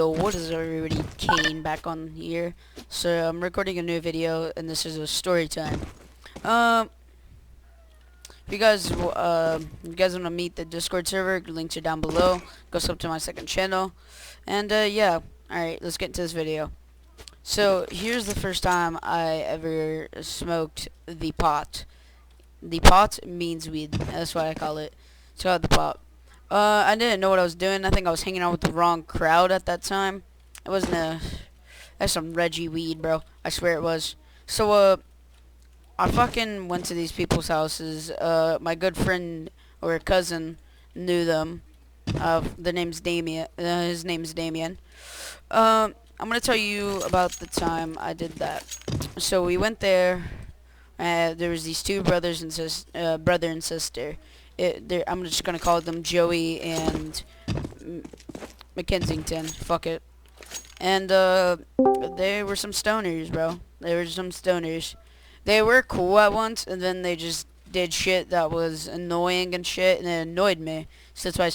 Yo, what is everybody? Kane back on here. So I'm recording a new video, and this is a story time. If you guys want to meet the Discord server, links are down below. Go sub to my second channel, and yeah. All right, let's get into this video. So here's the first time I ever smoked the pot. The pot means weed. That's what I call it. It's called the pot. I didn't know what I was doing. I think I was hanging out with the wrong crowd at that time. It wasn't that's some Reggie weed, bro. I swear it was. So, I fucking went to these people's houses. My good friend or cousin knew them. The name's Damien. His name's Damien. I'm gonna tell you about the time I did that. So we went there. There was these two brothers and brother and sister. I'm just gonna call them Joey and McKensington. Fuck it. And they were some stoners, bro. They were some stoners. They were cool at once, and then they just did shit that was annoying and shit, and it annoyed me. So that's why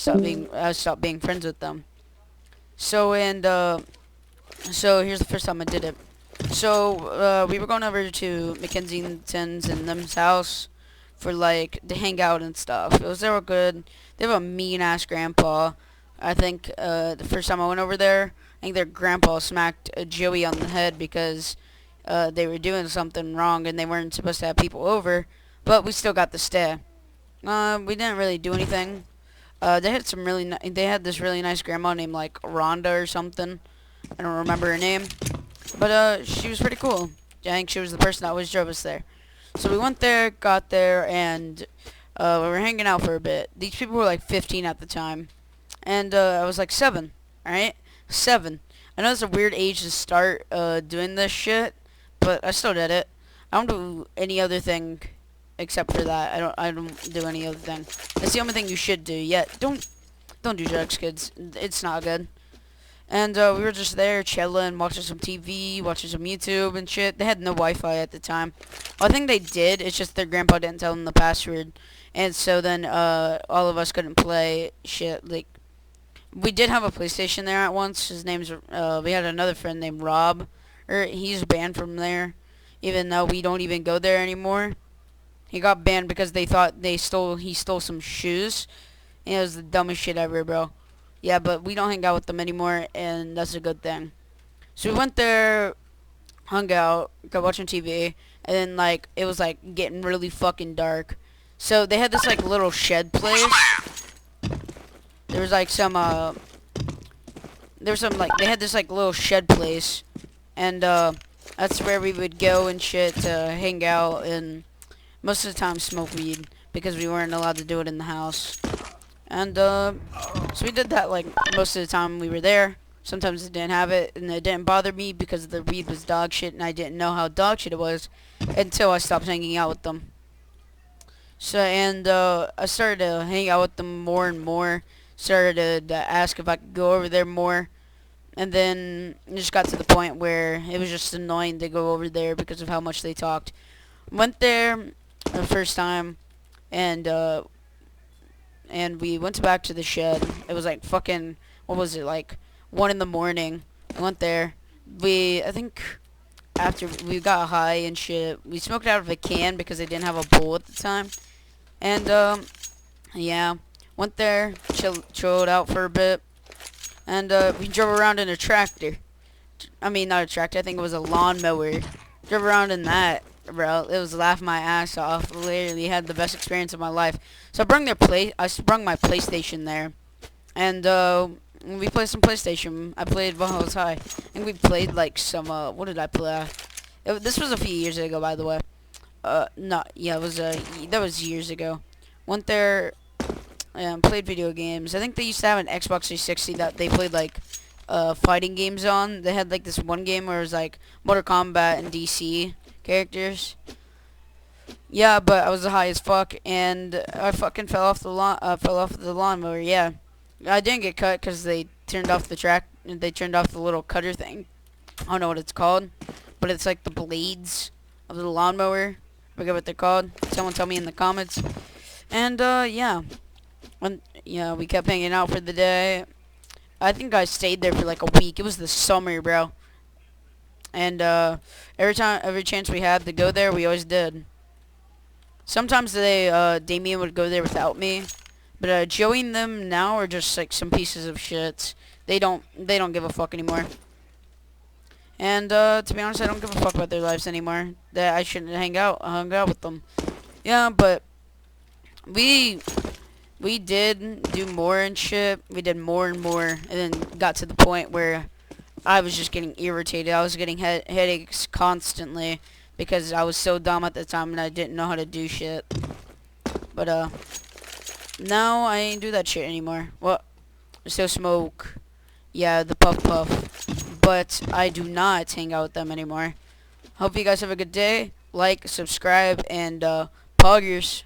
I stopped being friends with them. So so here's the first time I did it. So we were going over to McKensington's and them's house for to hang out and stuff. They were good. They have a mean ass grandpa. I think the first time I went over there, I think their grandpa smacked Joey on the head because they were doing something wrong and they weren't supposed to have people over. But we still got to stay. We didn't really do anything. They had they had this really nice grandma named like Rhonda or something. I don't remember her name, but she was pretty cool. I think she was the person that always drove us there. So we went there, got there, and we were hanging out for a bit. These people were like 15 at the time, and I was like 7, alright? 7. I know it's a weird age to start doing this shit, but I still did it. I don't do any other thing except for that. I don't do any other thing. That's the only thing you should do. Yeah, don't do drugs, kids. It's not good. And we were just there chilling, watching some TV, watching some YouTube and shit. They had no Wi-Fi at the time. Well, I think they did. It's just their grandpa didn't tell them the password. And so then all of us couldn't play shit. Like, we did have a PlayStation there at once. His name's, we had another friend named Rob. He's banned from there, even though we don't even go there anymore. He got banned because they thought he stole some shoes. And it was the dumbest shit ever, bro. Yeah, but we don't hang out with them anymore, and that's a good thing. So we went there, hung out, got watching TV, and then, it was, getting really fucking dark. So they had this, little shed place. There was, they had this, little shed place, and, that's where we would go and shit to hang out, and most of the time smoke weed, because we weren't allowed to do it in the house. And, so we did that, most of the time we were there. Sometimes it didn't have it, and it didn't bother me because the weed was dog shit, and I didn't know how dog shit it was until I stopped hanging out with them. So, and, I started to hang out with them more and more. Started to ask if I could go over there more. And then it just got to the point where it was just annoying to go over there because of how much they talked. Went there the first time, and we went back to the shed. It was fucking, what was it, 1 in the morning. I went there. I think after we got high and shit, we smoked out of a can because they didn't have a bowl at the time. And, yeah, went there, chilled out for a bit, and, we drove around in a tractor. I mean, not a tractor, I think it was a lawnmower. Drove around in that. Bro, it was laughing my ass off. Literally had the best experience of my life. So I brung my PlayStation there, and we played some PlayStation. I played while I was high, and we played some what did I play? This was a few years ago, by the way. Yeah, it was that was years ago. Went there and played video games. I think they used to have an Xbox 360 that they played fighting games on. They had this one game where it was Mortal Kombat and DC characters. Yeah, but I was high as fuck, and I fucking fell off the lawnmower. Yeah, I didn't get cut because they turned off they turned off the little cutter thing. I don't know what it's called, but it's the blades of the lawnmower. I forget what they're called. Someone tell me in the comments. And yeah, we kept hanging out for the day. I think I stayed there for like a week. It was the summer, bro. And every chance we had to go there, we always did. Sometimes Damien would go there without me, but Joey and them now are just like some pieces of shit. They don't give a fuck anymore. And to be honest, I don't give a fuck about their lives anymore. That I shouldn't hung out with them. Yeah, but we did do more and shit. We did more and more, and then got to the point where I was just getting irritated. I was getting headaches constantly because I was so dumb at the time and I didn't know how to do shit. But now I ain't do that shit anymore. Well, I still smoke. Yeah, the puff puff. But I do not hang out with them anymore. Hope you guys have a good day. Like, subscribe, and poggers.